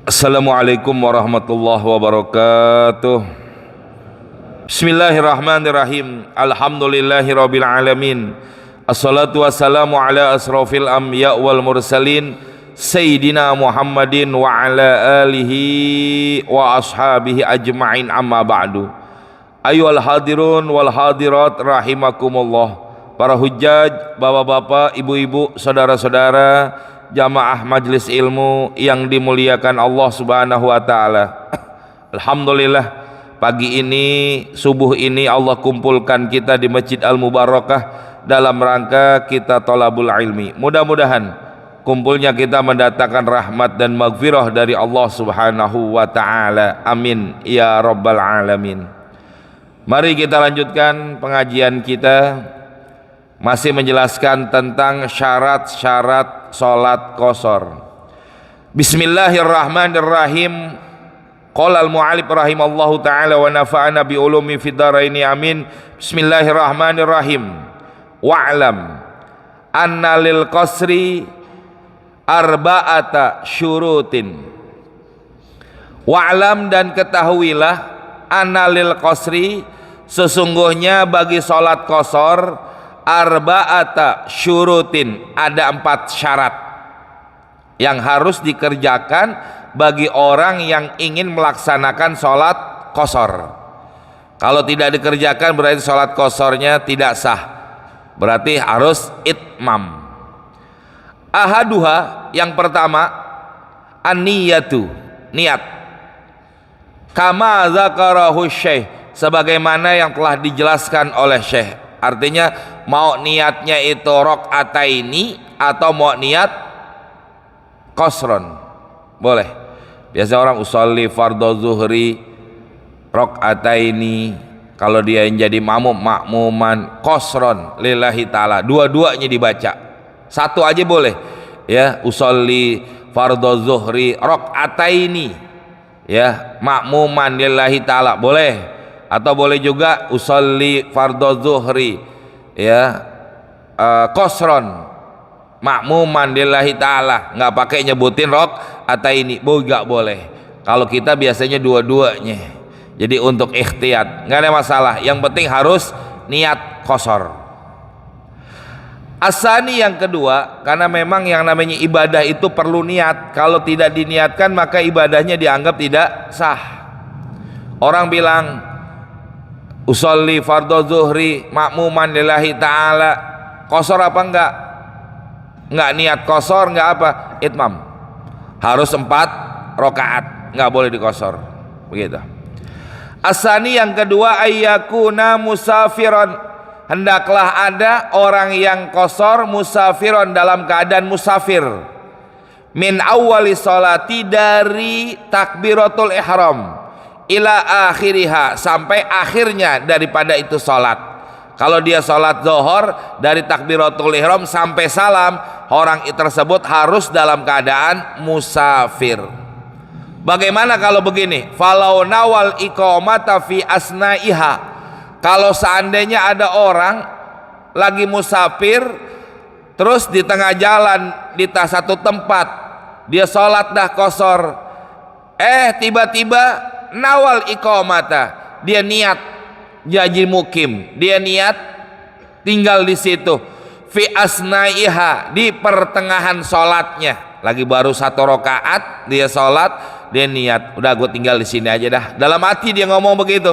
Assalamualaikum warahmatullahi wabarakatuh. Bismillahirrahmanirrahim. Alhamdulillahirabbil alamin. Assalatu wassalamu ala asrofil anbiya wal mursalin Sayyidina Muhammadin wa ala alihi wa ashabihi ajma'in, amma ba'du. Ayyuhal hadirun wal hadirat rahimakumullah. Para hujjaj, bapak-bapak, ibu-ibu, saudara-saudara, jamaah majelis ilmu yang dimuliakan Allah Subhanahu wa taala. Alhamdulillah, pagi ini, subuh ini Allah kumpulkan kita di Masjid Al-Mubarakah dalam rangka kita thalabul ilmi. Mudah-mudahan kumpulnya kita mendatangkan rahmat dan maghfirah dari Allah Subhanahu wa taala. Amin ya rabbal alamin. Mari kita lanjutkan pengajian kita, masih menjelaskan tentang syarat-syarat salat qashar. Bismillahirrahmanirrahim. Qala al-mu'allif rahimallahu ta'ala wa nafa'ana bi ulumi fid dharaini amin. Bismillahirrahmanirrahim. Wa'lam anna lil qasri arba'ata syurutin. Wa'lam, dan ketahuilah, anna lil qasri, sesungguhnya bagi salat qashar, arba'ata syurutin, ada 4 syarat yang harus dikerjakan bagi orang yang ingin melaksanakan sholat qashar. Kalau tidak dikerjakan berarti sholat qasharnya tidak sah, berarti harus itmam. Ahaduha, yang pertama, an-niyatu, niat. Kama zakarahu syekh, sebagaimana yang telah dijelaskan oleh syekh. Artinya mau niatnya itu rakaataini atau mau niat qasron, boleh. Biasa orang usolli fardhu zuhri rakaataini, kalau dia yang jadi makmuman qasron lillahi ta'ala, dua-duanya dibaca, satu aja boleh ya, usolli fardhu zuhri rakaataini ya, makmuman lillahi ta'ala boleh. Atau boleh juga usolli fardhu zuhri ya qasron makmuman lillahi ta'ala, nggak pakai nyebutin rakaataini, nggak boleh. Kalau kita biasanya dua-duanya, jadi untuk ikhtiyat nggak ada masalah, yang penting harus niat qashar. Asani, yang kedua, karena memang yang namanya ibadah itu perlu niat. Kalau tidak diniatkan maka ibadahnya dianggap tidak sah. Orang bilang usolli fardhu zuhri makmuman lillahi ta'ala, qashar apa enggak? Enggak niat qashar, enggak apa? Itmam. Harus 4 rakaat, enggak boleh di qashar. Begitu. Asani, yang kedua, ayyakuna musafiron, hendaklah ada orang yang qashar musafiron, dalam keadaan musafir. Min awwali sholati, dari takbiratul ihram, ila akhiriha, sampai akhirnya daripada itu salat. Kalau dia salat zuhur, dari takbiratul ihram sampai salam, orang tersebut harus dalam keadaan musafir. Bagaimana kalau begini? Falau nawal iqamata fi asnaiha, kalau seandainya ada orang lagi musafir, terus di tengah jalan di satu tempat dia salat dah qashar, tiba-tiba nawal iqamata, dia niat jadi mukim, dia niat tinggal di situ, fi asnaiha, di pertengahan sholatnya, lagi baru 1 rakaat dia sholat, dia niat udah gue tinggal di sini aja dah, dalam hati dia ngomong begitu.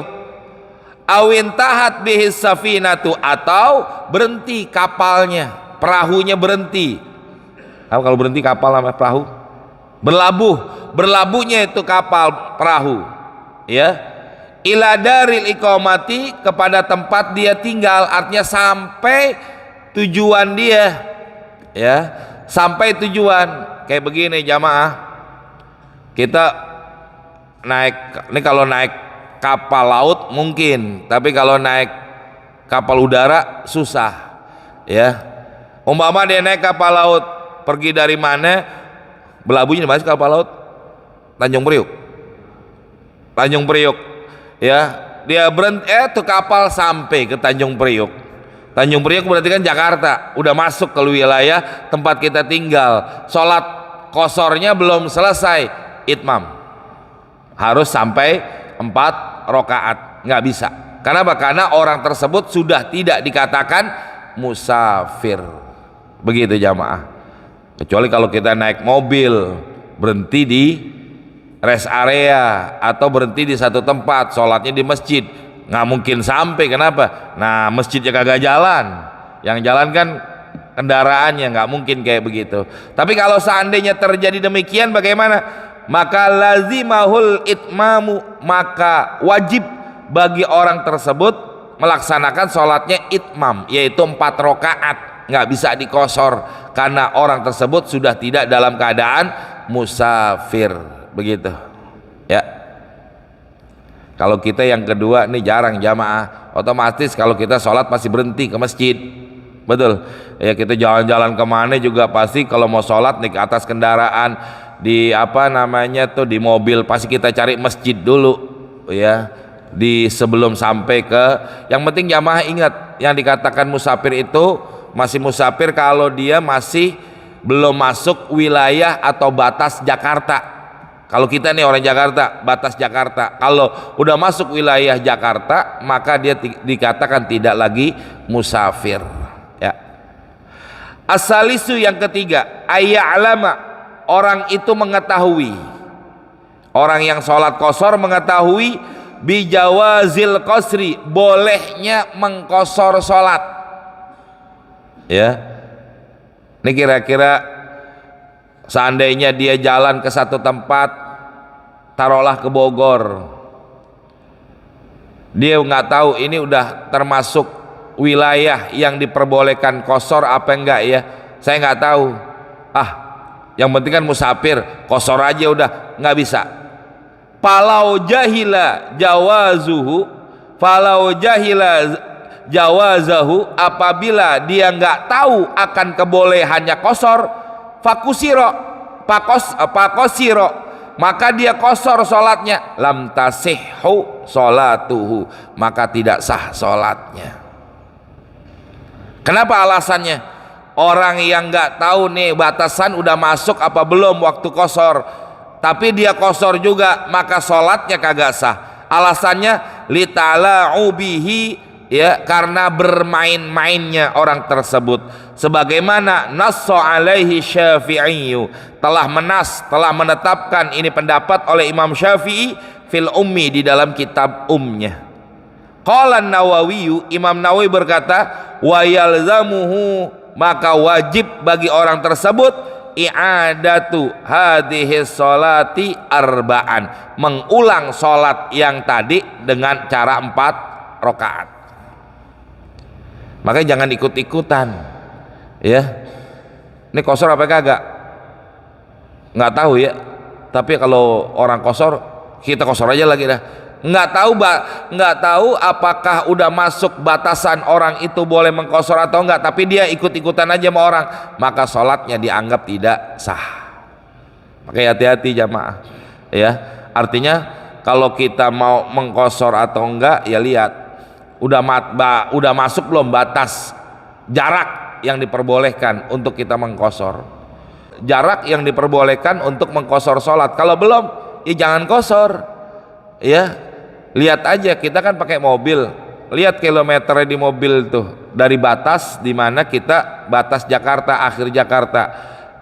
Awin tahat bihis safinatu, atau berhenti kapalnya, perahunya berhenti. Kalau berhenti kapal sama perahu, berlabuhnya itu kapal perahu ya, ila daril iqamati, kepada tempat dia tinggal, artinya sampai tujuan dia ya, sampai tujuan. Kayak begini jamaah, kita naik, ini kalau naik kapal laut mungkin, tapi kalau naik kapal udara susah ya. Umpama dia naik kapal laut, pergi dari mana, berlabuhnya di mana kapal laut? Tanjung Priok ya, dia berhenti, tuh kapal sampai ke Tanjung Priok. Tanjung Priok berarti kan Jakarta, udah masuk ke wilayah tempat kita tinggal. Sholat qasharnya belum selesai, itmam, harus sampai 4 rakaat, nggak bisa. Kenapa? Karena orang tersebut sudah tidak dikatakan musafir. Begitu jamaah. Kecuali kalau kita naik mobil, berhenti di rest area atau berhenti di satu tempat, sholatnya di masjid, nggak mungkin sampai. Kenapa? Nah, masjidnya kagak jalan, yang jalan kan kendaraannya, nggak mungkin kayak begitu. Tapi kalau seandainya terjadi demikian, bagaimana? Maka lazimahul itmamu, maka wajib bagi orang tersebut melaksanakan sholatnya itmam, yaitu 4 rakaat, nggak bisa dikosor karena orang tersebut sudah tidak dalam keadaan musafir. Begitu ya. Kalau kita yang kedua nih jarang jamaah, otomatis kalau kita sholat pasti berhenti ke masjid. Betul ya, kita jalan-jalan kemana juga pasti kalau mau sholat nih ke atas kendaraan, di apa namanya tuh, di mobil, pasti kita cari masjid dulu ya, di sebelum sampai ke. Yang penting jamaah ingat, yang dikatakan musafir itu masih musafir kalau dia masih belum masuk wilayah atau batas Jakarta. Kalau kita nih orang Jakarta, batas Jakarta. Kalau udah masuk wilayah Jakarta, maka dia dikatakan tidak lagi musafir ya. As-salisu, yang ketiga, ayya'lama, orang itu mengetahui, orang yang sholat qashar mengetahui bijawazil qasri, bolehnya mengqashar sholat ya. Ini kira-kira seandainya dia jalan ke satu tempat, taruhlah ke Bogor, dia nggak tahu ini udah termasuk wilayah yang diperbolehkan qashar apa enggak ya, saya nggak tahu, yang penting kan musafir, qashar aja udah, nggak bisa. Falau jahila jawazahu, apabila dia nggak tahu akan kebolehannya qashar, fakosiro, maka dia qashar sholatnya, lam tasihhu sholatuhu, maka tidak sah sholatnya. Kenapa alasannya? Orang yang nggak tahu nih batasan udah masuk apa belum waktu qashar, tapi dia qashar juga, maka sholatnya kagak sah. Alasannya litala'u bihi, ya, karena bermain-mainnya orang tersebut, sebagaimana nasso alaihi Syafi'i, telah menetapkan ini pendapat oleh Imam Syafi'i fil ummi, di dalam kitab umnya. Qala Nawawi, Imam Nawawi berkata, wa yalzamuhu, maka wajib bagi orang tersebut i'adatu hadhihi sholati arba'an, mengulang sholat yang tadi dengan cara 4 rakaat. Makanya jangan ikut-ikutan ya. Ini qashar apa kagak nggak tahu ya, tapi kalau orang qashar, kita qashar aja lagi dah. Nggak tahu apakah udah masuk batasan orang itu boleh mengqashar atau enggak, tapi dia ikut-ikutan aja sama orang, maka sholatnya dianggap tidak sah. Makanya hati-hati jamaah ya. Artinya kalau kita mau mengqashar atau enggak, ya lihat udah masuk belum batas jarak yang diperbolehkan untuk kita mengqashar, jarak yang diperbolehkan untuk mengqashar sholat. Kalau belum, ya jangan qashar ya. Lihat aja, kita kan pakai mobil, lihat kilometernya di mobil tuh, dari batas dimana kita, batas Jakarta, akhir Jakarta,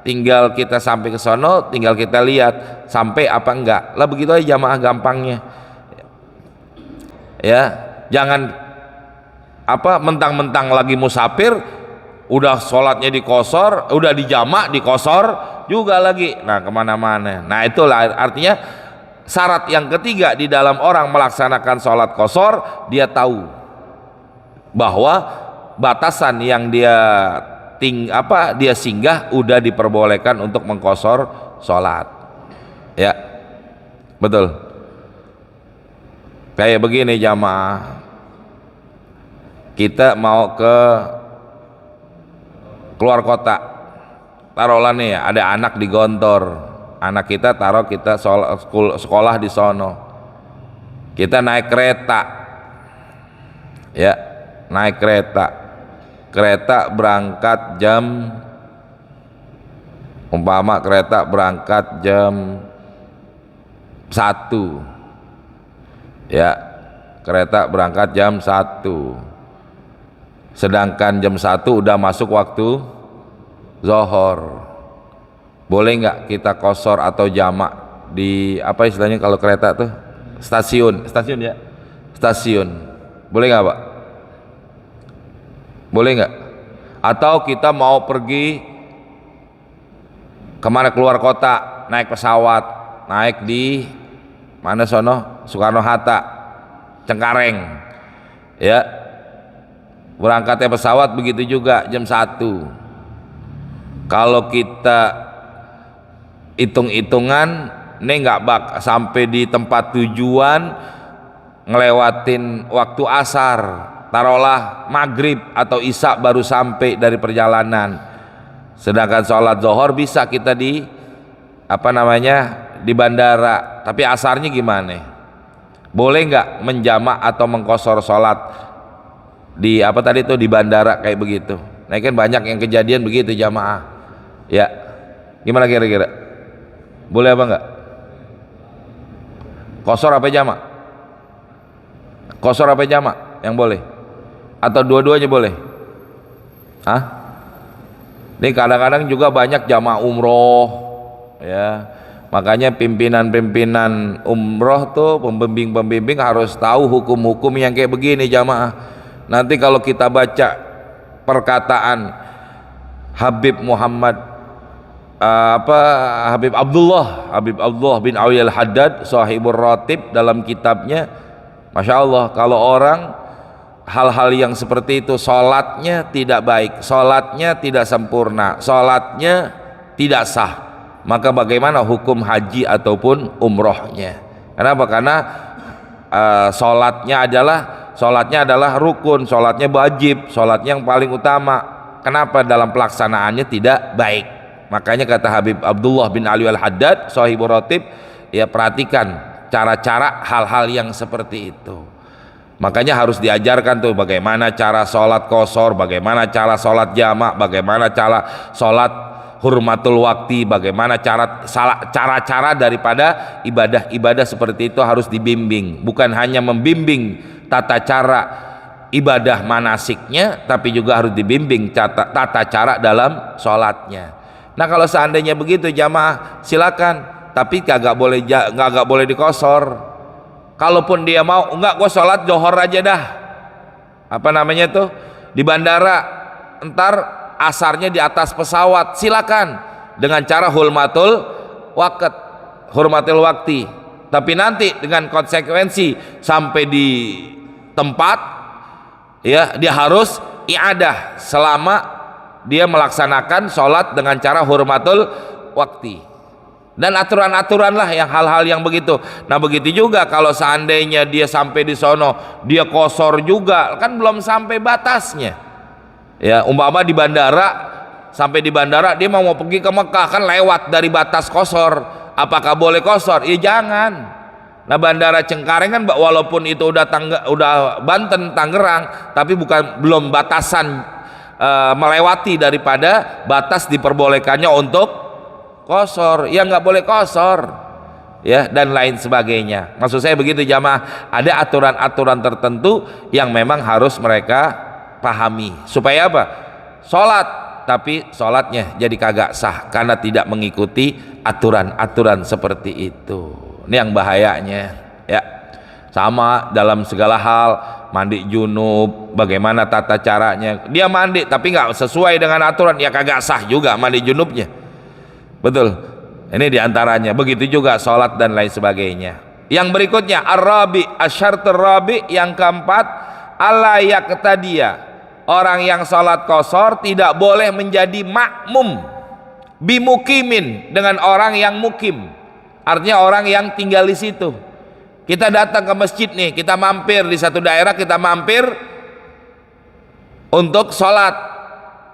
tinggal kita sampai ke sono, tinggal kita lihat sampai apa enggak lah. Begitu aja jamaah gampangnya ya. Jangan mentang-mentang lagi musafir udah sholatnya di qashar, udah di jamak di qashar juga lagi, nah kemana-mana. Nah itulah artinya syarat yang ketiga di dalam orang melaksanakan sholat qashar, dia tahu bahwa batasan yang dia singgah udah diperbolehkan untuk mengqashar sholat ya. Betul. Kayak begini jamaah, kita mau keluar kota, taruhlah nih ada anak di Gontor, anak kita sekolah di sono, kita naik kereta ya, naik kereta berangkat jam, umpama kereta berangkat jam 1 ya, kereta berangkat jam 1, sedangkan jam 1 udah masuk waktu zuhur. Boleh nggak kita qashar atau jamak di apa istilahnya kalau kereta tuh, stasiun ya, stasiun, boleh nggak Pak? Boleh nggak? Atau kita mau pergi kemana, keluar kota, naik pesawat, naik di mana sono, Soekarno Hatta, Cengkareng ya, berangkatnya pesawat begitu juga jam 1. Kalau kita hitung-hitungan nih nggak sampai di tempat tujuan, ngelewatin waktu asar, taruhlah maghrib atau isya baru sampai dari perjalanan. Sedangkan sholat zuhur bisa kita di apa namanya, di bandara, tapi asarnya gimana? Boleh nggak menjamak atau mengqashar sholat di apa tadi tuh, di bandara kayak begitu? Nah kan banyak yang kejadian begitu jamaah ya, gimana kira-kira? Boleh apa enggak? Qashar apa jamak? Qashar apa jamak yang boleh? Atau dua-duanya boleh? Hah? Ini kadang-kadang juga banyak jamaah umroh ya, makanya pimpinan-pimpinan umroh tuh, pembimbing-pembimbing harus tahu hukum-hukum yang kayak begini jamaah. Nanti kalau kita baca perkataan Habib Muhammad Habib Abdullah bin Awi al-Haddad Shahibur Ratib dalam kitabnya, Masya Allah, kalau orang hal-hal yang seperti itu sholatnya tidak baik, sholatnya tidak sempurna, sholatnya tidak sah, maka bagaimana hukum haji ataupun umrohnya? Kenapa? Karena sholatnya adalah rukun, sholatnya wajib, sholatnya yang paling utama. Kenapa dalam pelaksanaannya tidak baik? Makanya kata Habib Abdullah bin Ali al-Haddad Shahibur Ratib, ya perhatikan cara-cara hal-hal yang seperti itu. Makanya harus diajarkan tuh bagaimana cara sholat qashar, bagaimana cara sholat jamak, bagaimana cara sholat hurmatul wakti, bagaimana cara-cara daripada ibadah-ibadah seperti itu harus dibimbing. Bukan hanya membimbing tata cara ibadah manasiknya, tapi juga harus dibimbing tata cara dalam sholatnya. Nah kalau seandainya begitu jamaah silakan, tapi kagak boleh diqashar. Kalaupun dia mau, enggak gua sholat zuhur aja dah, apa namanya tuh, di bandara, entar asarnya di atas pesawat, silakan dengan cara hurmatul wakti, tapi nanti dengan konsekuensi sampai di tempat ya dia harus i'adah selama dia melaksanakan sholat dengan cara hurmatul wakti, dan aturan-aturan lah yang hal-hal yang begitu. Nah begitu juga kalau seandainya dia sampai di sono dia qashar juga, kan belum sampai batasnya ya. Umpama di bandara, sampai di bandara dia mau pergi ke Mekah, kan lewat dari batas qashar, apakah boleh qashar? Ya jangan. Nah bandara Cengkareng kan walaupun itu udah Banten, Tangerang, tapi belum batasan melewati daripada batas diperbolehkannya untuk qashar, ya nggak boleh qashar ya, dan lain sebagainya. Maksud saya begitu jamaah, ada aturan-aturan tertentu yang memang harus mereka pahami supaya apa? Sholat, tapi sholatnya jadi kagak sah karena tidak mengikuti aturan-aturan seperti itu. Ini yang bahayanya ya. Sama dalam segala hal, mandi junub, bagaimana tata caranya? Dia mandi tapi nggak sesuai dengan aturan, ya kagak sah juga mandi junubnya. Betul. Ini diantaranya. Begitu juga sholat dan lain sebagainya. Yang berikutnya ar-rabi, asyartur rabi, yang keempat, alla yaqtadiya, orang yang sholat qashar tidak boleh menjadi makmum bimukimin, dengan orang yang mukim, artinya orang yang tinggal di situ. Kita datang ke masjid nih, kita mampir di satu daerah, kita mampir untuk sholat.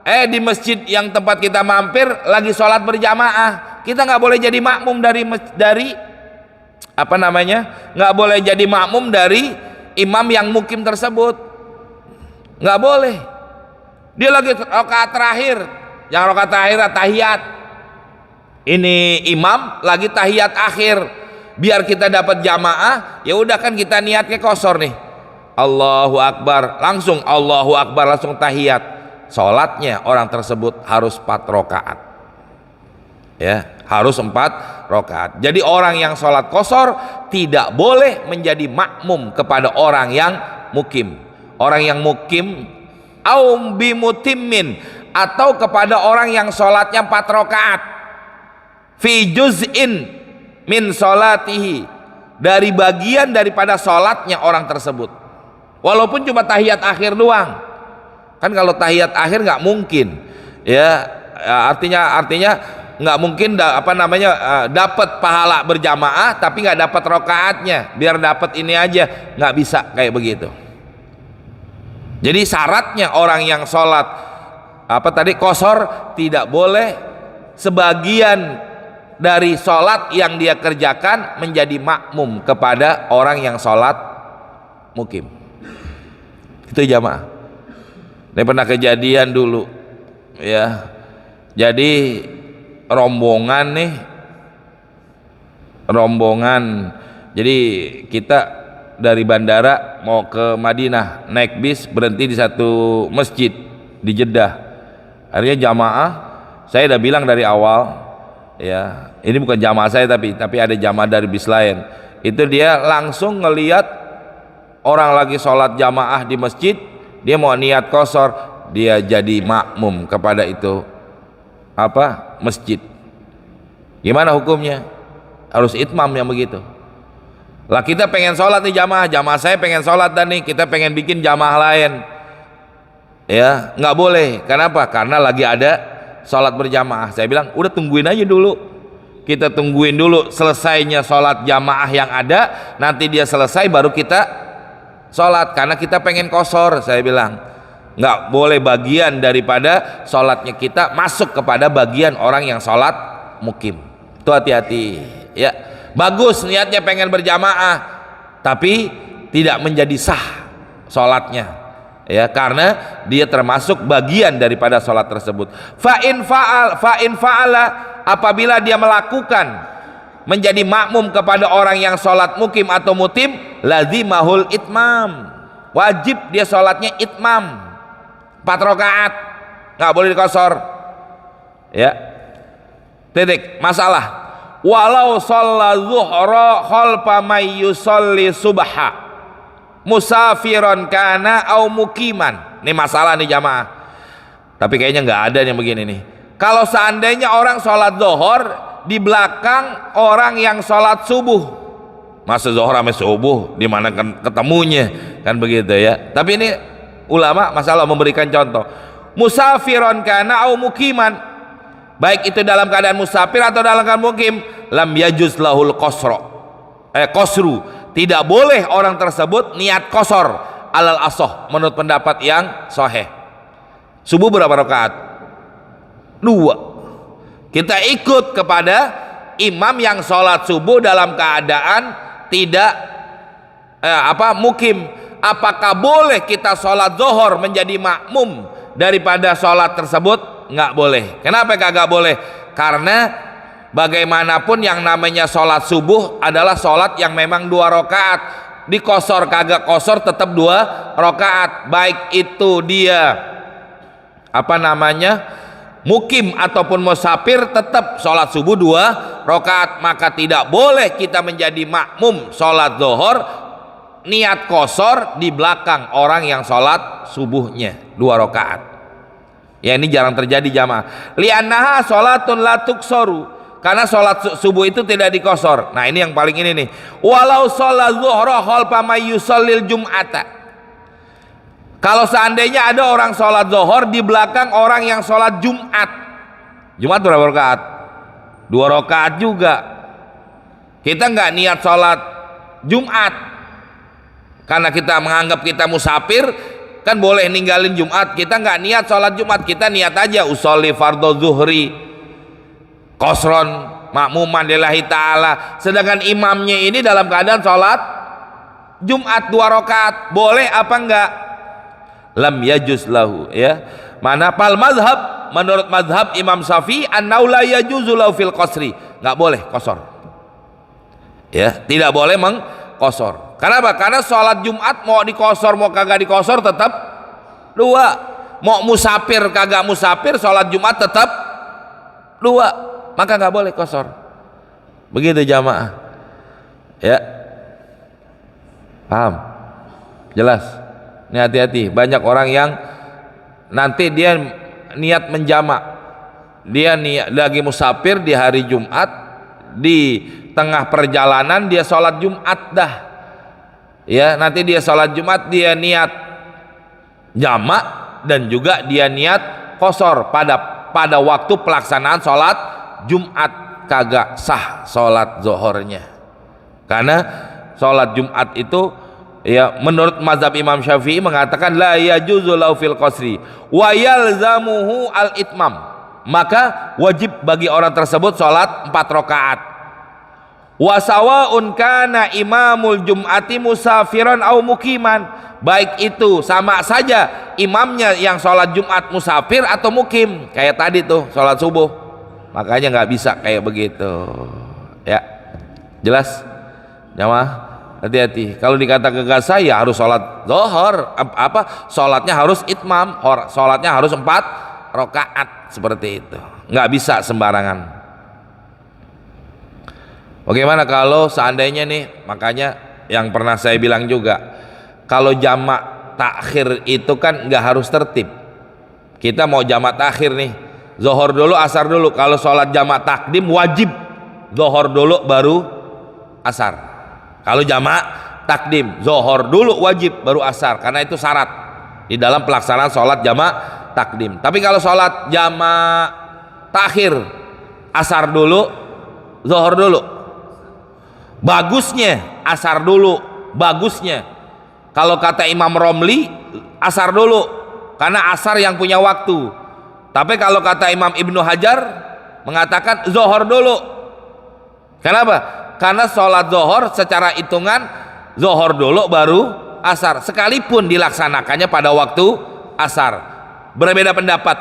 Di masjid yang tempat kita mampir lagi sholat berjamaah, kita nggak boleh jadi makmum dari apa namanya, nggak boleh jadi makmum dari imam yang mukim tersebut, nggak boleh. Dia lagi rakaat terakhir, yang rakaat terakhir tahiyat, ini imam lagi tahiyat akhir, biar kita dapat jamaah, ya udah kan kita niatnya qashar nih. Allahu Akbar, langsung Allahu Akbar, langsung tahiyat. Sholatnya orang tersebut harus 4 rakaat. Ya, harus 4 rakaat. Jadi orang yang sholat qashar tidak boleh menjadi makmum kepada orang yang mukim. Orang yang mukim au bimutimmin, atau kepada orang yang sholatnya 4 rakaat fi juz'in min sholatihi, dari bagian daripada sholatnya orang tersebut, walaupun cuma tahiyat akhir doang. Kan kalau tahiyat akhir nggak mungkin, ya artinya nggak mungkin dapat pahala berjamaah tapi nggak dapat rokaatnya, biar dapat ini aja, nggak bisa kayak begitu. Jadi syaratnya orang yang sholat qashar tidak boleh sebagian dari sholat yang dia kerjakan menjadi makmum kepada orang yang sholat mukim. Itu jamaah. Ini pernah kejadian dulu, ya. Jadi rombongan, jadi kita dari bandara mau ke Madinah, naik bis, berhenti di satu masjid di Jeddah. Akhirnya jamaah, saya udah bilang dari awal, ya ini bukan jamaah saya tapi ada jamaah dari bis lain. Itu dia langsung ngelihat orang lagi sholat jamaah di masjid, dia mau niat qashar, dia jadi makmum kepada itu masjid. Gimana hukumnya? Harus itmam yang begitu. Lah kita pengen sholat nih jamaah saya pengen sholat dan nih kita pengen bikin jamaah lain, ya nggak boleh. Kenapa? Karena lagi ada sholat berjamaah. Saya bilang udah tungguin aja dulu, kita tungguin dulu selesainya sholat jamaah yang ada, nanti dia selesai baru kita sholat, karena kita pengen qashar. Saya bilang nggak boleh bagian daripada sholatnya kita masuk kepada bagian orang yang sholat mukim. Itu hati-hati, ya. Bagus niatnya pengen berjamaah tapi tidak menjadi sah sholatnya, ya, karena dia termasuk bagian daripada sholat tersebut. Fa in fa'ala, apabila dia melakukan menjadi makmum kepada orang yang sholat mukim atau mutim, lazimahul itmam, wajib dia sholatnya itmam 4 rakaat, nggak boleh qashar, ya. Titik. Masalah walau shalla zuhra khalfa may yusalli subha musafiron kana au mukiman. Ini masalah nih jamaah, tapi kayaknya nggak ada yang begini nih. Kalau seandainya orang sholat zuhur di belakang orang yang sholat subuh, masa zuhur sama subuh di mana kan ketemunya, kan begitu ya. Tapi ini ulama masalah memberikan contoh, musafiron kana au mukiman, baik itu dalam keadaan musafir atau dalam keadaan mukim, lam yajuz lahul qasru, tidak boleh orang tersebut niat qashar alal asoh, menurut pendapat yang sahih. Subuh berapa rakaat? 2. Kita ikut kepada imam yang sholat subuh dalam keadaan tidak mukim. Apakah boleh kita sholat zuhur menjadi makmum daripada sholat tersebut? Nggak boleh. Kenapa kagak boleh? Karena bagaimanapun yang namanya sholat subuh adalah sholat yang memang 2 rakaat. Di qashar kagak qashar tetap 2 rakaat, baik itu dia mukim ataupun musafir, tetap sholat subuh 2 rakaat. Maka tidak boleh kita menjadi makmum sholat zuhur niat qashar di belakang orang yang sholat subuhnya 2 rakaat. Ya ini jarang terjadi jamaah. Li'annaha sholatun la tuksaru, karena sholat subuh itu tidak diqashar. Nah ini yang paling ini nih. Walau sholat zuhra khalfa may yusallil jum'ata, kalau seandainya ada orang sholat zuhur di belakang orang yang sholat Jumat. Jumat berapa rakaat? 2 rakaat juga. Kita nggak niat sholat Jumat karena kita menganggap kita musafir, kan boleh ninggalin Jumat. Kita nggak niat sholat Jumat, kita niat aja usolli fardhu zuhri qasron makmuman lillahi ta'ala, sedangkan imamnya ini dalam keadaan sholat Jumat 2 rakaat. Boleh apa enggak? Lam yajuz lahu, ya. Mana pal mazhab, menurut mazhab Imam Syafi'i, annahu la yajuzu lahu fil qasri, enggak boleh qashar. Ya, tidak boleh mengkosor. Kenapa? Karena sholat Jumat mau dikosor mau kagak dikosor tetap dua. Mau musafir kagak musafir, sholat Jumat tetap dua, maka nggak boleh kosor. Begitu jamaah. Ya, paham? Jelas? Ini hati-hati. Banyak orang yang nanti dia niat menjamak, dia niat lagi musafir di hari Jumat, di tengah perjalanan dia sholat Jumat dah. Ya, nanti dia sholat Jumat dia niat jamak dan juga dia niat kosor pada waktu pelaksanaan sholat Jumat, kagak sah sholat zuhurnya. Karena sholat Jumat itu ya menurut mazhab Imam Syafi'i mengatakan la yajuzu lau fil qasri wa yalzamuhu al itmam, maka wajib bagi orang tersebut sholat 4 rakaat. Wa sawaun kana imamul jum'ati musafiran au mukiman, baik itu sama saja imamnya yang sholat Jumat musafir atau mukim, kayak tadi tuh sholat subuh. Makanya nggak bisa kayak begitu. Ya, jelas jamaah, hati-hati. Kalau dikata gak sah ya harus sholat zuhur, sholatnya harus itmam, sholatnya harus 4 rakaat seperti itu, nggak bisa sembarangan. Bagaimana kalau seandainya nih, makanya yang pernah saya bilang juga, kalau jamak takhir itu kan nggak harus tertib. Kita mau jamak takhir nih, zuhur dulu asar dulu. Kalau sholat jamak takdim wajib zuhur dulu baru asar. Kalau jamak takdim zuhur dulu wajib baru asar, karena itu syarat di dalam pelaksanaan sholat jamak takdim. Tapi kalau sholat jamak takhir asar dulu zuhur dulu, bagusnya asar dulu, bagusnya. Kalau kata Imam Romli asar dulu, karena asar yang punya waktu. Tapi kalau kata Imam Ibnu Hajar mengatakan zuhur dulu. Kenapa? Karena sholat zuhur secara hitungan zuhur dulu baru asar, sekalipun dilaksanakannya pada waktu asar. Berbeda pendapat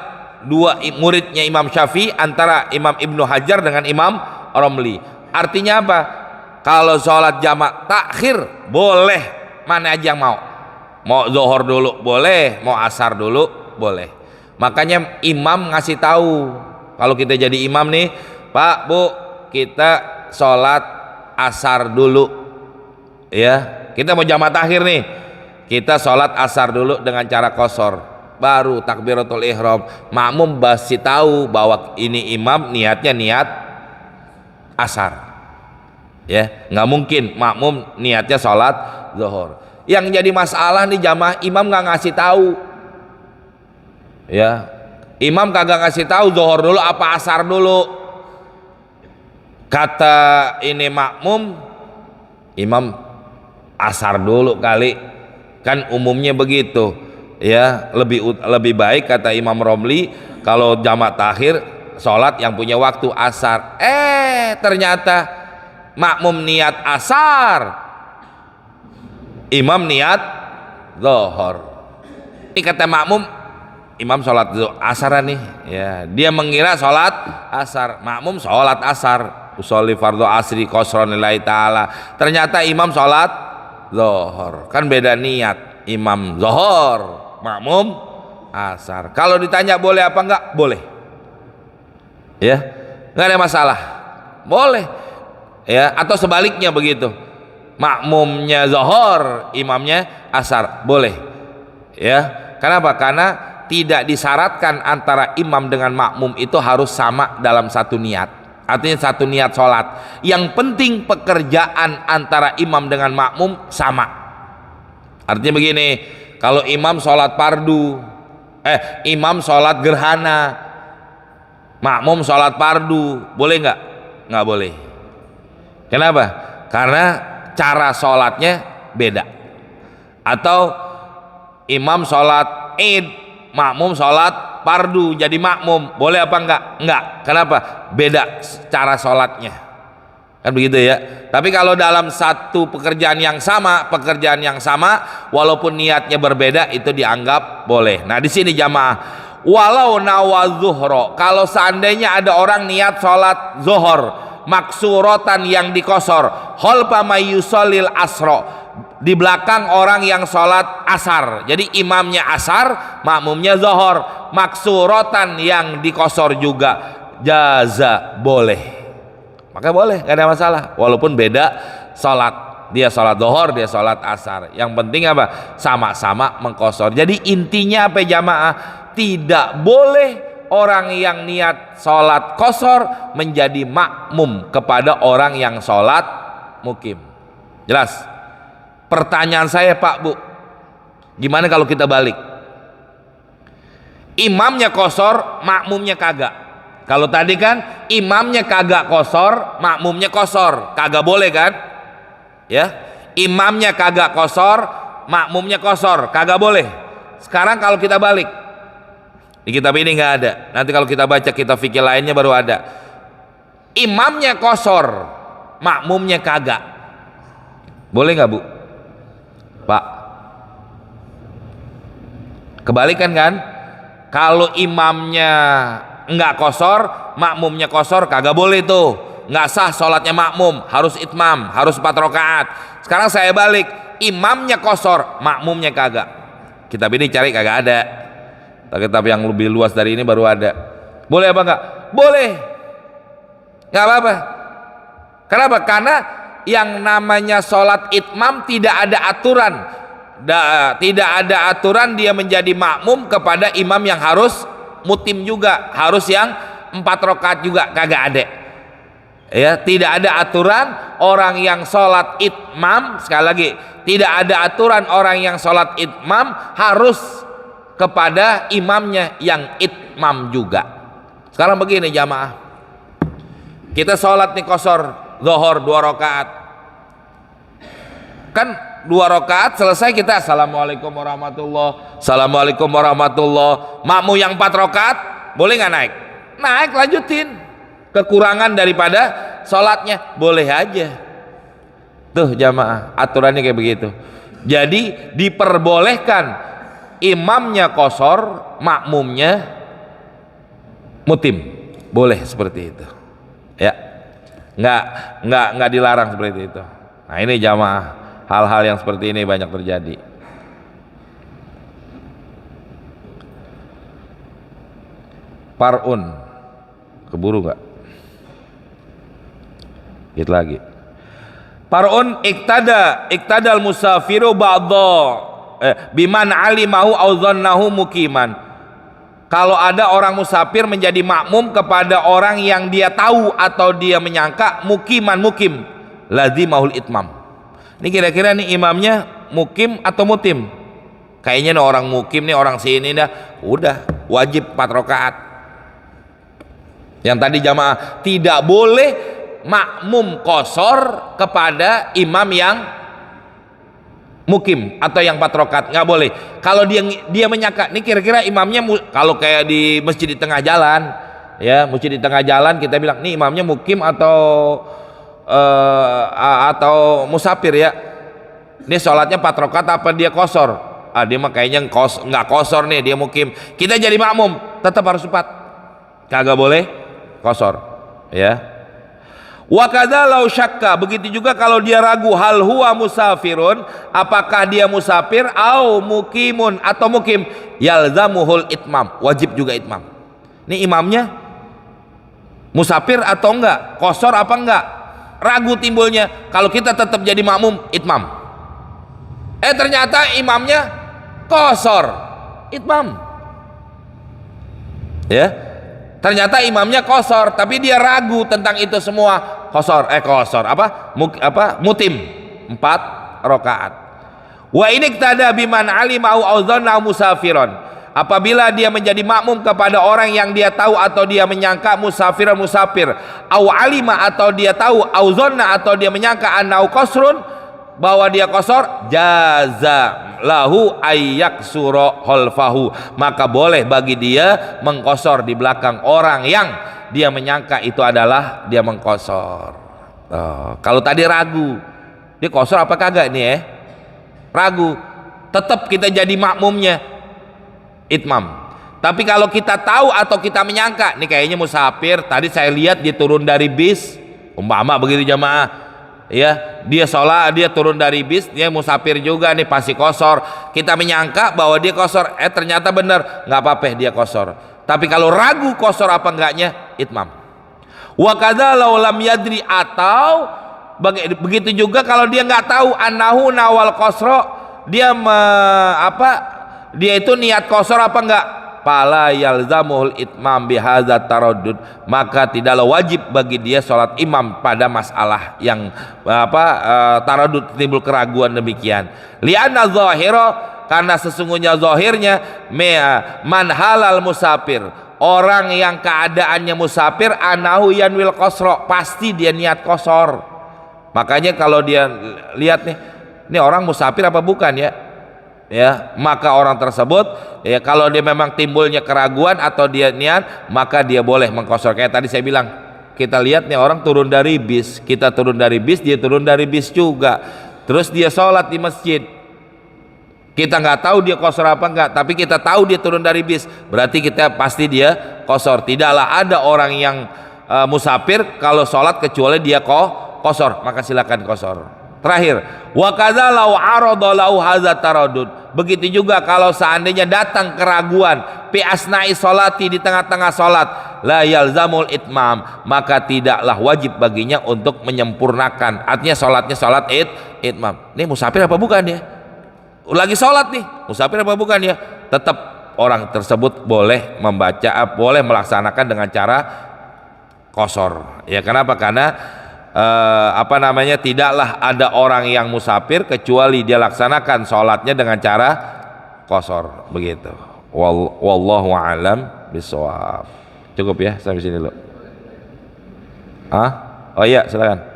dua muridnya Imam Syafi'i antara Imam Ibnu Hajar dengan Imam Romli. Artinya apa? Kalau sholat jamak takhir boleh mana aja yang mau zuhur dulu boleh, mau asar dulu boleh. Makanya imam ngasih tahu, kalau kita jadi imam nih, Pak Bu, kita sholat asar dulu ya, kita mau jamak takhir nih, kita sholat asar dulu dengan cara kosor, baru takbiratul ihram. Makmum pasti tahu bahwa ini imam niatnya niat asar. Ya, nggak mungkin makmum niatnya sholat zuhur. Yang jadi masalah nih jamaah, imam nggak ngasih tahu. Ya, imam kagak ngasih tahu zuhur dulu apa asar dulu. Kata ini makmum, imam asar dulu kali, kan umumnya begitu. Ya, lebih baik kata Imam Romli kalau jamak takhir sholat yang punya waktu asar. Ternyata makmum niat asar, imam niat zuhur. Ini kata makmum, imam sholat asar nih ya, dia mengira sholat asar, makmum sholat asar, usolli fardhu asri qasran lillahi ta'ala. Ternyata imam sholat zuhur, kan beda niat, imam zuhur, makmum asar. Kalau ditanya boleh apa enggak? Boleh ya, nggak ada masalah, boleh ya. Atau sebaliknya begitu, makmumnya zuhur, imamnya asar, boleh ya. Kenapa? Karena tidak disyaratkan antara imam dengan makmum itu harus sama dalam satu niat, artinya satu niat sholat. Yang penting pekerjaan antara imam dengan makmum sama. Artinya begini, kalau imam sholat fardu, imam sholat gerhana, makmum sholat fardu, boleh nggak? Nggak boleh. Kenapa? Karena cara sholatnya beda. Atau imam sholat id, makmum sholat fardu jadi makmum, boleh apa enggak? Enggak. Kenapa? Beda cara sholatnya, kan begitu ya. Tapi kalau dalam satu pekerjaan yang sama walaupun niatnya berbeda, itu dianggap boleh. Nah di sini jamaah, walau nawa zuhro, kalau seandainya ada orang niat sholat zuhur maksuratan yang dikosor, khalfa may yusallil asro, di belakang orang yang sholat asar. Jadi imamnya asar, makmumnya zuhur, maksuratan yang dikosor juga, jaza, boleh, maka boleh, gak ada masalah walaupun beda sholat. Dia sholat zuhur, dia sholat asar, yang penting apa? Sama-sama mengkosor. Jadi intinya apa jamaah? Tidak boleh orang yang niat sholat kosor menjadi makmum kepada orang yang sholat mukim. Jelas? Pertanyaan saya Pak Bu, gimana kalau kita balik? Imamnya kosor, makmumnya kagak. Kalau tadi kan imamnya kagak kosor, makmumnya kosor, kagak boleh kan? Ya, imamnya kagak kosor, makmumnya kosor, kagak boleh. Sekarang kalau kita balik, di kitab ini nggak ada. Nanti kalau kita baca kitab fikih lainnya baru ada. Imamnya kosor, makmumnya kagak. Boleh nggak Bu? Pak? Kebalikan kan? Kalau imamnya nggak kosor, makmumnya kosor, kagak boleh tuh. Nggak sah sholatnya makmum, harus itmam, harus 4 rakaat. Sekarang saya balik, imamnya kosor, makmumnya kagak. Kitab ini cari kagak ada. Kitab yang lebih luas dari ini baru ada. Boleh apa enggak? Boleh, nggak apa-apa. Kenapa? Karena yang namanya sholat itmam tidak ada aturan. Tidak ada aturan dia menjadi makmum kepada imam yang harus mutim juga, harus yang 4 rakaat juga, kagak ada. Ya, tidak ada aturan orang yang sholat itmam. Sekali lagi, tidak ada aturan orang yang sholat itmam harus kepada imamnya yang itmam juga. Sekarang begini jamaah, kita sholat nih kosor zuhur 2 rakaat, kan 2 rakaat selesai kita assalamualaikum warahmatullah, assalamualaikum warahmatullah. Makmum yang 4 rakaat boleh nggak naik? Naik, lanjutin. Kekurangan daripada sholatnya boleh aja. Tuh jamaah, aturannya kayak begitu. Jadi diperbolehkan imamnya kosor, makmumnya mutim, boleh seperti itu. Ya, nggak dilarang seperti itu. Nah ini jamaah, hal-hal yang seperti ini banyak terjadi. Parun, keburu nggak? Gitu lagi. Parun iktadal musafiru ba'dha biman alimahu au dhannahu mukiman. Kalau ada orang musafir menjadi makmum kepada orang yang dia tahu atau dia menyangka mukim lazimahul itmam. Ini kira-kira nih imamnya mukim atau mutim? Kayaknya nih orang mukim nih, orang sini dah udah wajib 4 rakaat. Yang tadi jamaah tidak boleh makmum kosor kepada imam yang mukim atau yang 4 rakaat, nggak boleh. Kalau dia menyangka nih kira-kira imamnya kalau kayak di masjid di tengah jalan, ya masjid di tengah jalan kita bilang nih imamnya mukim atau musafir ya, ini sholatnya 4 rakaat apa dia kosor? Dia mah kayaknya nggak kosor nih, dia mukim. Kita jadi makmum tetap harus 4, kagak boleh kosor ya. Wa kadzalau syakka, begitu juga kalau dia ragu hal huwa musafirun, apakah dia musafir au mukimun atau mukim, yalzamuhul itmam, wajib juga itmam. Ini imamnya musafir atau enggak, kosor apa enggak, ragu timbulnya, kalau kita tetap jadi makmum itmam. Ternyata imamnya kosor, itmam. Ya. Ternyata imamnya kosor, tapi dia ragu tentang itu semua. Mutim 4 rakaat. Wa ini iktada biman alimau au dhanna musafiron. Apabila dia menjadi makmum kepada orang yang dia tahu atau dia menyangka musafir, au alima atau dia tahu, au dhanna atau dia menyangka annau qasrun, bahwa dia kosor, jaza lahu ayyak suro holfahu, maka boleh bagi dia mengkosor di belakang orang yang dia menyangka itu adalah dia mengkosor. Kalau tadi ragu dia kosor apa kagak nih ragu, tetap kita jadi makmumnya itmam. Tapi kalau kita tahu atau kita menyangka nih kayaknya musafir, tadi saya lihat dia turun dari bis umpama begitu jamaah, ya dia sholat, dia turun dari bis, dia musafir juga nih, pasti kosor. Kita menyangka bahwa dia kosor, ternyata benar, nggak apa-apa dia kosor. Tapi kalau ragu kosor apa enggaknya, itmam. Wa kadza law lam yadri, atau begitu juga kalau dia nggak tahu annahu nawal qasra, dia dia itu niat kosor apa enggak, fala yalzamuhul itmam bihadza taraddud, maka tidaklah wajib bagi dia sholat imam pada masalah yang taraddud, timbul keraguan demikian. Li'anna zahira, karena sesungguhnya zahirnya man halal musafir, orang yang keadaannya musafir, anahu yanwil qasra, pasti dia niat kosor. Makanya kalau dia lihat nih, ini orang musafir apa bukan ya, maka orang tersebut ya, kalau dia memang timbulnya keraguan atau dia niat, maka dia boleh mengkosor. Kayak tadi saya bilang, kita lihat nih orang turun dari bis, kita turun dari bis, dia turun dari bis juga, terus dia sholat di masjid. Kita nggak tahu dia kosor apa enggak, tapi kita tahu dia turun dari bis, berarti kita pasti dia kosor. Tidaklah ada orang yang musafir kalau sholat kecuali dia kosor, maka silakan kosor. Terakhir, wa kadza law arada lahu hadza taraddud, begitu juga kalau seandainya datang keraguan fi asna'i sholati, di tengah-tengah sholat, la yalzamul itmam, maka tidaklah wajib baginya untuk menyempurnakan. Artinya sholatnya sholat itmam. Ini musafir apa bukan ya? Lagi sholat nih, musafir apa bukan ya? Tetap orang tersebut boleh membaca, boleh melaksanakan dengan cara kosor. Ya kenapa? Karena tidaklah ada orang yang musafir kecuali dia laksanakan sholatnya dengan cara kosor, begitu. Wallahu a'lam bishawab. Cukup ya sampai sini dulu. Oh iya, silakan.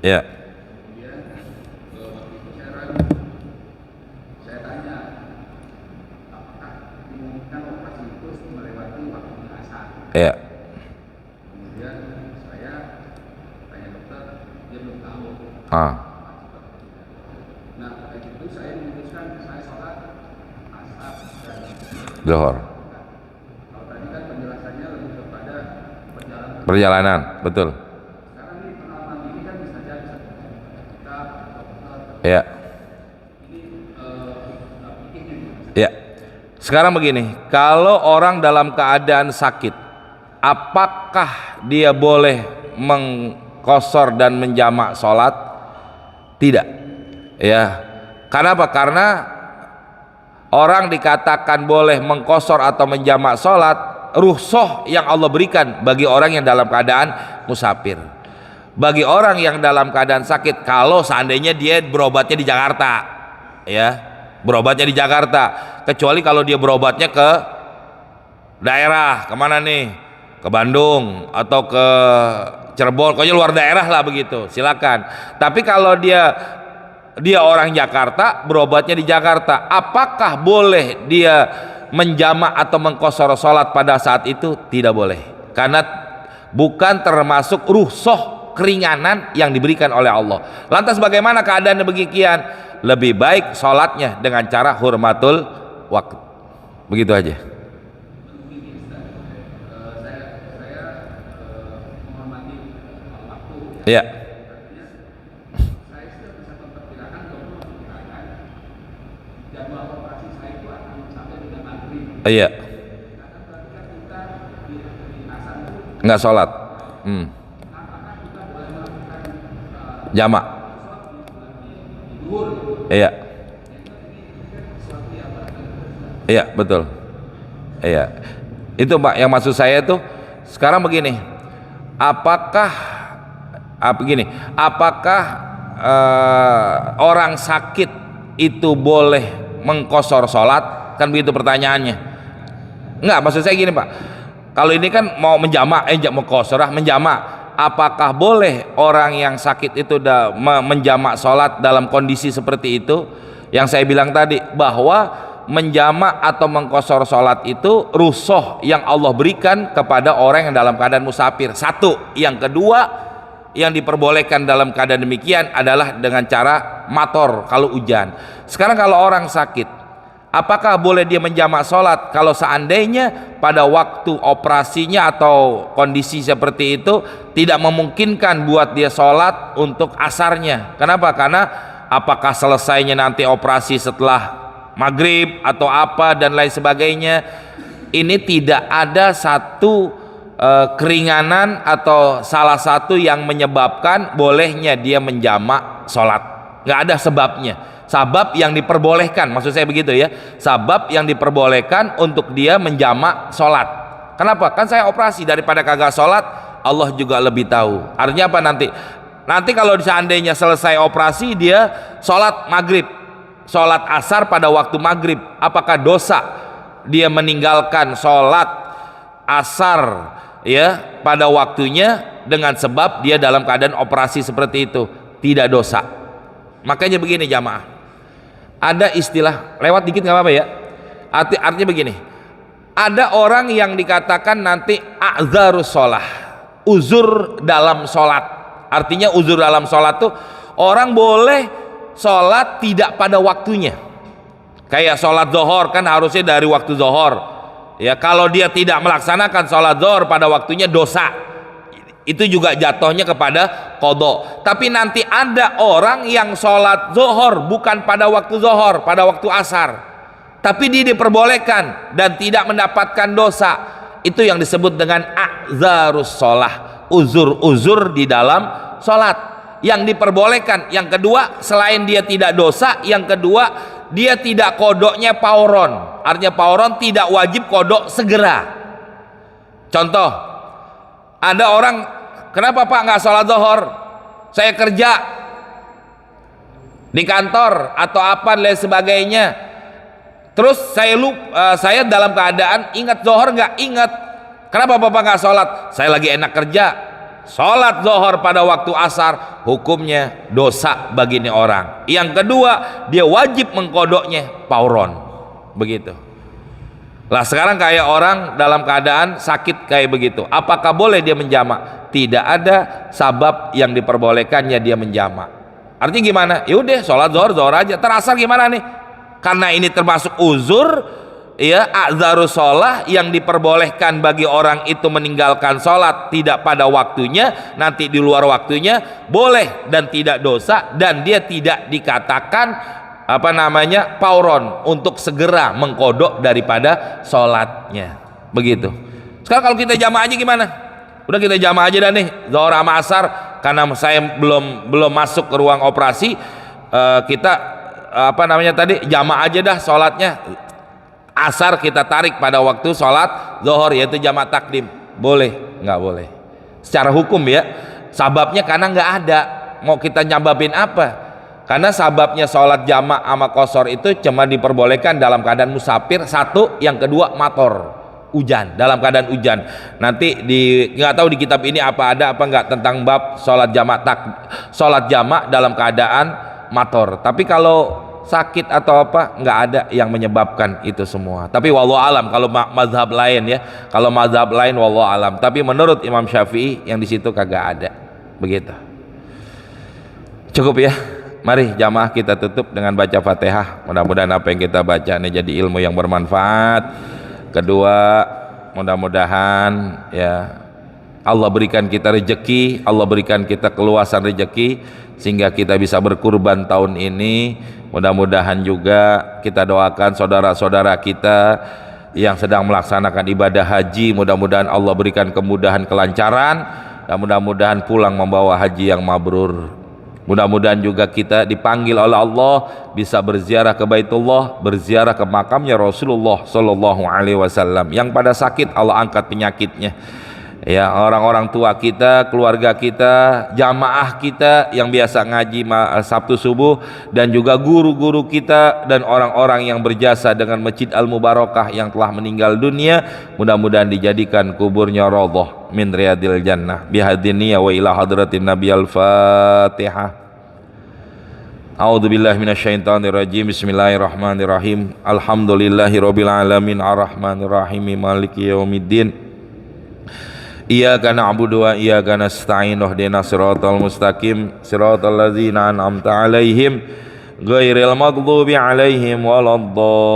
Ya. Ya. Kemudian saya tanya dokter, dia belum tahu. Nah, ketika itu saya memutuskan saya sholat asar dan zuhur. Kalau tadi kan penjelasannya lebih kepada perjalanan, betul. Sekarang ini pengalaman ini kan bisa jadi kita dokter. Ya. Ya. Sekarang begini, kalau orang dalam keadaan sakit, apakah dia boleh mengkosor dan menjamak sholat? Tidak. Ya. Karena apa? Karena orang dikatakan boleh mengkosor atau menjamak sholat, rukhsah yang Allah berikan bagi orang yang dalam keadaan musafir. Bagi orang yang dalam keadaan sakit, kalau seandainya dia berobatnya di Jakarta, ya, berobatnya di Jakarta, kecuali kalau dia berobatnya ke daerah, kemana nih? Ke Bandung atau ke Cirebon, pokoknya luar daerah lah begitu, silakan. Tapi kalau dia orang Jakarta, berobatnya di Jakarta, apakah boleh dia menjamak atau mengqashar sholat pada saat itu? Tidak boleh, karena bukan termasuk rukhsah, keringanan yang diberikan oleh Allah. Lantas bagaimana keadaan demikian? Lebih baik sholatnya dengan cara hurmatul waktu, begitu aja. Ya. Iya. Enggak sholat. Jamak. Iya. Iya, betul. Iya. Itu Pak, yang maksud saya itu sekarang begini. Apakah orang sakit itu boleh mengqashar sholat? Kan begitu pertanyaannya. Enggak, maksud saya gini Pak, kalau ini kan mau menjamak, menjamak, apakah boleh orang yang sakit itu menjamak sholat dalam kondisi seperti itu? Yang saya bilang tadi, bahwa menjamak atau mengqashar sholat itu rukhsah yang Allah berikan kepada orang yang dalam keadaan musafir. Satu. Yang kedua, yang diperbolehkan dalam keadaan demikian adalah dengan cara mator kalau hujan. Sekarang kalau orang sakit, apakah boleh dia menjamak sholat kalau seandainya pada waktu operasinya atau kondisi seperti itu tidak memungkinkan buat dia sholat untuk asarnya? Kenapa? Karena apakah selesainya nanti operasi setelah maghrib atau apa dan lain sebagainya, ini tidak ada satu keringanan atau salah satu yang menyebabkan bolehnya dia menjamak sholat. Nggak ada sebabnya. Sabab yang diperbolehkan, maksud saya begitu ya, sabab yang diperbolehkan untuk dia menjamak sholat. Kenapa? Kan saya operasi, daripada kagak sholat Allah juga lebih tahu. Artinya apa nanti? Nanti kalau seandainya selesai operasi dia sholat maghrib, sholat asar pada waktu maghrib, apakah dosa dia meninggalkan sholat asar ya pada waktunya dengan sebab dia dalam keadaan operasi seperti itu? Tidak dosa. Makanya begini jamaah, ada istilah, lewat dikit nggak apa-apa ya, artinya begini, ada orang yang dikatakan nanti a'dzarus sholah, uzur dalam sholat. Artinya uzur dalam sholat tuh orang boleh sholat tidak pada waktunya. Kayak sholat zuhur kan harusnya dari waktu zuhur ya, kalau dia tidak melaksanakan sholat zuhur pada waktunya dosa, itu juga jatuhnya kepada qadha. Tapi nanti ada orang yang sholat zuhur bukan pada waktu zuhur, pada waktu asar, tapi dia diperbolehkan dan tidak mendapatkan dosa. Itu yang disebut dengan a'dzarus sholah, uzur-uzur di dalam sholat yang diperbolehkan. Yang kedua, selain dia tidak dosa, yang kedua dia tidak kodoknya pauron. Artinya pauron tidak wajib kodok segera. Contoh, ada orang, kenapa Pak nggak sholat zuhur? Saya kerja di kantor atau apa dan lain sebagainya. Terus saya dalam keadaan ingat zuhur nggak ingat. Kenapa Bapak nggak sholat? Saya lagi enak kerja. Sholat zuhur pada waktu asar hukumnya dosa bagi ini orang. Yang kedua, dia wajib mengkodoknya pauron. Begitu. Lah sekarang kayak orang dalam keadaan sakit kayak begitu, apakah boleh dia menjamak? Tidak ada sabab yang diperbolehkannya dia menjamak. Artinya gimana? Ya udah sholat zuhur aja. Terasar gimana nih? Karena ini termasuk uzur ya, a'dzarus sholah yang diperbolehkan bagi orang itu meninggalkan sholat tidak pada waktunya, nanti di luar waktunya boleh dan tidak dosa, dan dia tidak dikatakan pauron untuk segera mengkodok daripada sholatnya. Begitu. Sekarang kalau kita jamaah aja gimana? Udah kita jamaah aja dah nih zuhur sama asar, karena saya belum masuk ke ruang operasi, kita jamaah aja dah sholatnya. Asar kita tarik pada waktu sholat zuhur, yaitu jamak takdim. Boleh? Nggak boleh secara hukum ya, sababnya karena nggak ada. Mau kita nyababin apa? Karena sababnya sholat jamak sama qashar itu cuma diperbolehkan dalam keadaan musafir, satu, yang kedua mator, hujan, dalam keadaan hujan. Nanti nggak tahu di kitab ini apa ada apa nggak tentang bab sholat jamak dalam keadaan mator. Tapi kalau sakit atau apa nggak ada yang menyebabkan itu semua. Tapi wallahu alam kalau mazhab lain ya, kalau mazhab lain wallahu alam. Tapi menurut Imam Syafi'i yang di situ kagak ada. Begitu. Cukup ya. Mari jamaah kita tutup dengan baca Fatihah. Mudah-mudahan apa yang kita baca ini jadi ilmu yang bermanfaat. Kedua, mudah-mudahan ya Allah berikan kita rezeki, Allah berikan kita keluasan rezeki sehingga kita bisa berkurban tahun ini. Mudah-mudahan juga kita doakan saudara-saudara kita yang sedang melaksanakan ibadah haji, mudah-mudahan Allah berikan kemudahan, kelancaran, dan mudah-mudahan pulang membawa haji yang mabrur. Mudah-mudahan juga kita dipanggil oleh Allah bisa berziarah ke Baitullah, berziarah ke makamnya Rasulullah Sallallahu Alaihi Wasallam. Yang pada sakit Allah angkat penyakitnya. Ya, orang-orang tua kita, keluarga kita, jamaah kita yang biasa ngaji Sabtu subuh, dan juga guru-guru kita dan orang-orang yang berjasa dengan Masjid Al-Mubarakah yang telah meninggal dunia, mudah-mudahan dijadikan kuburnya raudhah min riyadil jannah. Bihadiniya wa ila hadratin Nabi al-Fatihah. A'udzubillahi minasyaitonirrajim. Bismillahirrahmanirrahim. Alhamdulillahirabbil alamin arrahmanirrahim maliki yaumiddin. Iyyaka na'budu wa iyyaka nasta'in ihdinas siratal mustaqim siratal ladzina an'amta 'alaihim ghairil maghdubi 'alaihim waladdallin.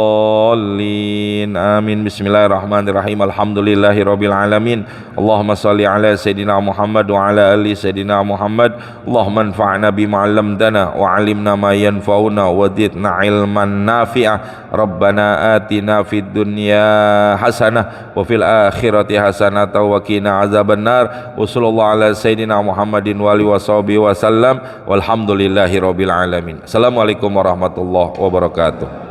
Amin. Bismillahirrahmanirrahim. Alhamdulillahirabbil alamin. Allahumma shalli ala sayidina Muhammad wa ala ali sayidina Muhammad. Allahumma anfa'na bima 'allamtana wa 'allimna ma yanfa'una wa zidna 'ilman nafi'a. Rabbana atina fid dunya hasanah wa fil akhirati hasanah wa qina azabannar. Wa sallallahu ala sayidina Muhammadin wa alihi washabihi wasallam. Walhamdulillahirabbil alamin. Assalamualaikum warahmatullahi wabarakatuh.